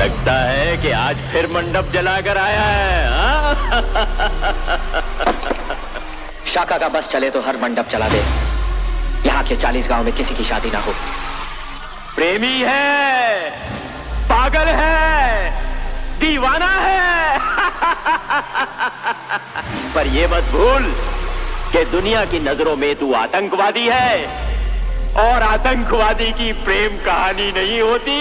लगता है कि आज फिर मंडप जलाकर आया है हाँ? शाका का बस चले तो हर मंडप चला दे। यहाँ के 40 गांव में किसी की शादी ना हो। प्रेमी है, पागल है, दीवाना है। पर ये मत भूल कि दुनिया की नजरों में तू आतंकवादी है और आतंकवादी की प्रेम कहानी नहीं होती।